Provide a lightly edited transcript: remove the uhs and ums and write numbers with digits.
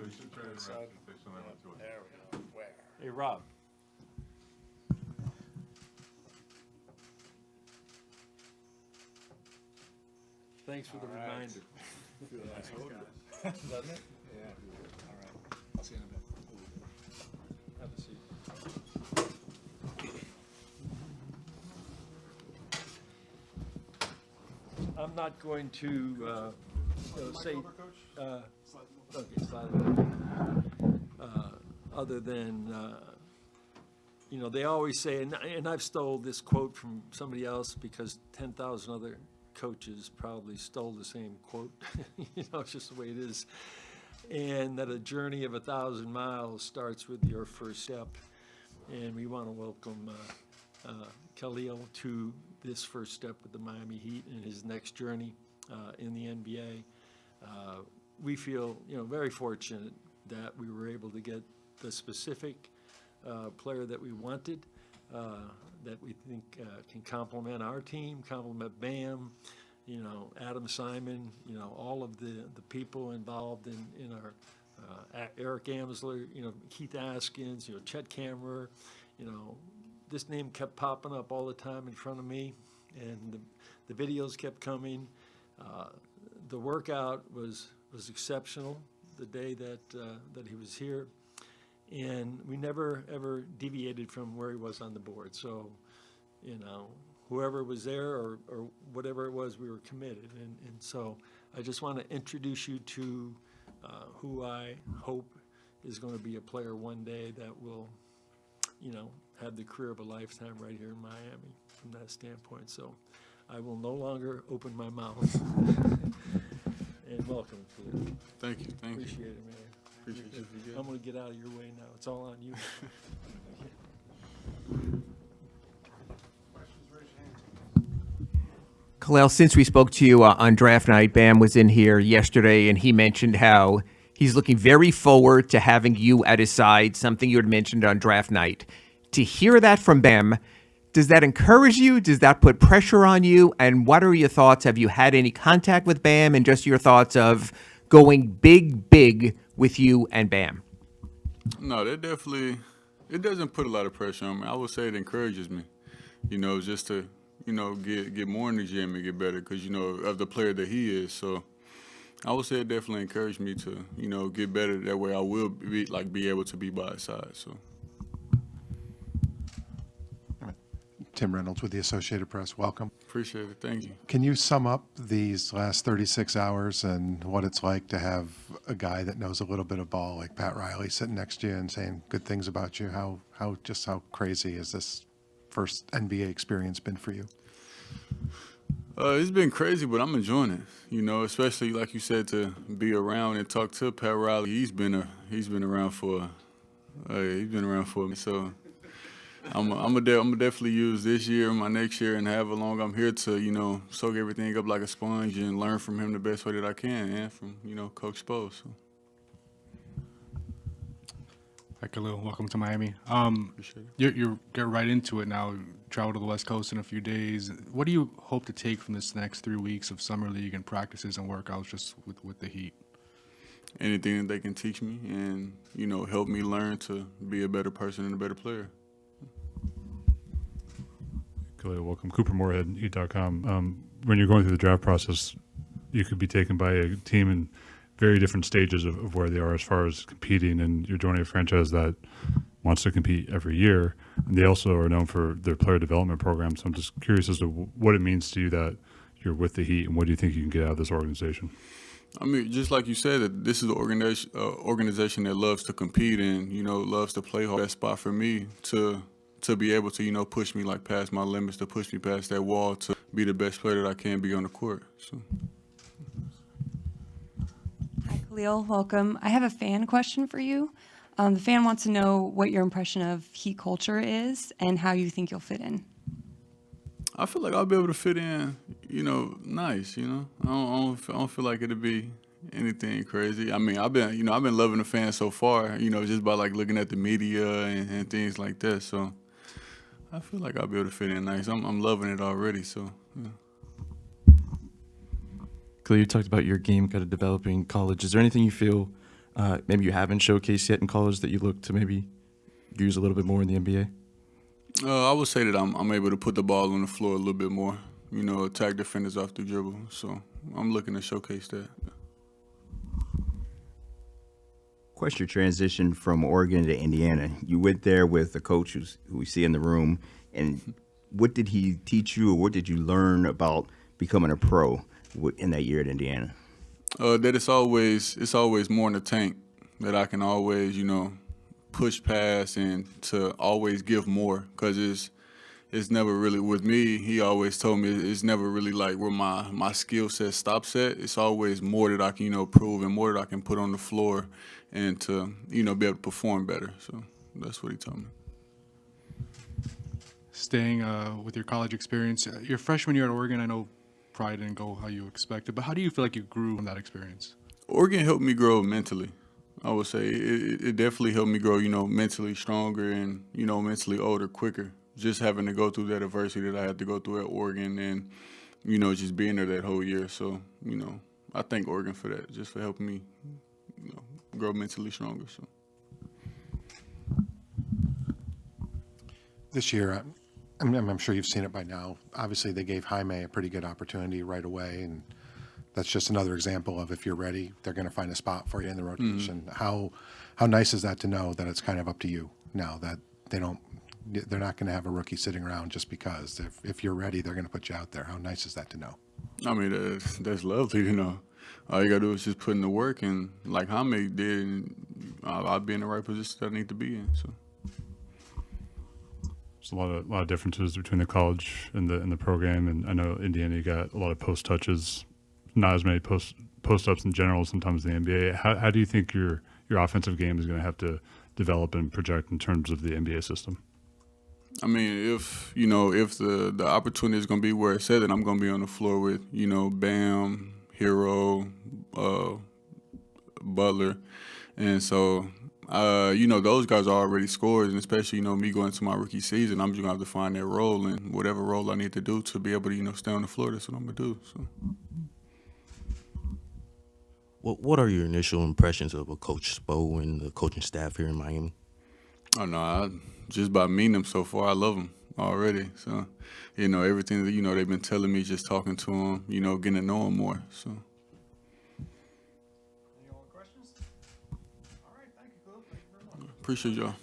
you should try to write it so I went to it. There we go. Where? Hey, Rob. Thanks for the reminder. Doesn't it? Yeah. All right. I'll see you in a bit. Have a seat. I'm not going to say, okay, slide over. Other than, they always say, and I've stole this quote from somebody else because 10,000 other coaches probably stole the same quote. It's just the way it is. And that a journey of 1,000 miles starts with your first step. And we want to welcome Kel'el to this first step with the Miami Heat and his next journey in the NBA. We feel, very fortunate that we were able to get the specific player that we wanted, that we think can complement our team, complement Bam, Adam Simon, all of the people involved in our Eric Amsler, Keith Askins, Chet Kammerer, this name kept popping up all the time in front of me, and the videos kept coming. The workout was exceptional the day that he was here, and we never ever deviated from where he was on the board. So, whoever was there or whatever it was, we were committed. And so I just want to introduce you to who I hope is going to be a player one day that will, have the career of a lifetime right here in Miami from that standpoint. So I will no longer open my mouth. And welcome to it. Thank you. Appreciate it, man. Appreciate you. I'm going to get out of your way now. It's all on you. Kel'el, since we spoke to you on draft night, Bam was in here yesterday, and he mentioned how he's looking very forward to having you at his side, something you had mentioned on draft night. To hear that from Bam, does that encourage you? Does that put pressure on you? And what are your thoughts? Have you had any contact with Bam, and just your thoughts of going big with you and Bam? No, that definitely, it doesn't put a lot of pressure on me. I would say it encourages me, just to, get more in the gym and get better because, of the player that he is. So I would say it definitely encouraged me to, get better. That way I will be able to be by his side, so. Tim Reynolds with the Associated Press. Welcome. Appreciate it. Thank you. Can you sum up these last 36 hours and what it's like to have a guy that knows a little bit of ball like Pat Riley sitting next to you and saying good things about you? How crazy has this first NBA experience been for you? It's been crazy, but I'm enjoying it. Especially like you said, to be around and talk to Pat Riley. He's been around for me. So I'm definitely use this year, my next year, and however long I'm here to soak everything up like a sponge and learn from him the best way that I can, and from Coach Spo. So. Hi, Kel'el. Welcome to Miami. Appreciate it. You get right into it now. Travel to the West Coast in a few days. What do you hope to take from this next 3 weeks of summer league and practices and workouts just with the Heat? Anything that they can teach me and help me learn to be a better person and a better player. Welcome. Cooper Moorhead, Eat.com. When you're going through the draft process, you could be taken by a team in very different stages of where they are as far as competing, and you're joining a franchise that wants to compete every year. And they also are known for their player development program. So I'm just curious as to what it means to you that you're with the Heat, and what do you think you can get out of this organization? I mean, just like you said, that this is an organization that loves to compete and, loves to play hard. That spot for me to be able to, push me past my limits, to push me past that wall, to be the best player that I can be on the court. So. Hi, Kel'el. Welcome. I have a fan question for you. The fan wants to know what your impression of Heat culture is and how you think you'll fit in. I feel like I'll be able to fit in, nice. I don't feel like it'll be anything crazy. I mean, I've been loving the fans so far, just by looking at the media and things like that. So I feel like I'll be able to fit in nice. I'm loving it already. So. Yeah. Kel'el, you talked about your game kind of developing in college. Is there anything you feel maybe you haven't showcased yet in college that you look to maybe use a little bit more in the NBA? I would say that I'm able to put the ball on the floor a little bit more, attack defenders off the dribble. So I'm looking to showcase that. What's your transition from Oregon to Indiana? You went there with a coach who we see in the room, and what did he teach you, or what did you learn about becoming a pro in that year at Indiana? That it's always more in the tank, that I can always, push past and to always give more, because it's never really, with me, he always told me it's never really like where my skill set stops at. It's always more that I can, prove, and more that I can put on the floor and to, be able to perform better. So that's what he told me. Staying with your college experience, your freshman year at Oregon, I know probably didn't go how you expected, but how do you feel like you grew from that experience? Oregon helped me grow mentally. I would say it definitely helped me grow, mentally stronger and, mentally older quicker. Just having to go through that adversity that I had to go through at Oregon and, just being there that whole year. So, I thank Oregon for that, just for helping me, grow mentally stronger. So. This year, I'm sure you've seen it by now. Obviously, they gave Jaime a pretty good opportunity right away, and that's just another example of if you're ready, they're going to find a spot for you in the rotation. Mm-hmm. How nice is that to know that it's kind of up to you now, that they're not going to have a rookie sitting around just because. If you're ready, they're going to put you out there. How nice is that to know? I mean, that's lovely to know. All you got to do is just put in the work, and like Jaime did, and I'll be in the right position that I need to be in. So. There's a lot of differences between the college and the program, and I know Indiana, you got a lot of post touches, not as many post ups in general. Sometimes in the NBA. How do you think your offensive game is going to have to develop and project in terms of the NBA system? I mean, if the opportunity is going to be where it's said, then I'm going to be on the floor with Bam, Hero, Butler, and so. Those guys are already scorers, and especially, me going into my rookie season, I'm just going to have to find that role, and whatever role I need to do to be able to, stay on the floor, that's what I'm going to do. So. What are your initial impressions of Coach Spo and the coaching staff here in Miami? Oh, no, just by meeting them so far, I love them already. So, everything that, they've been telling me, just talking to them, getting to know them more, so. Any other questions? All right, thank you, Phil. Thank you very much. Appreciate y'all.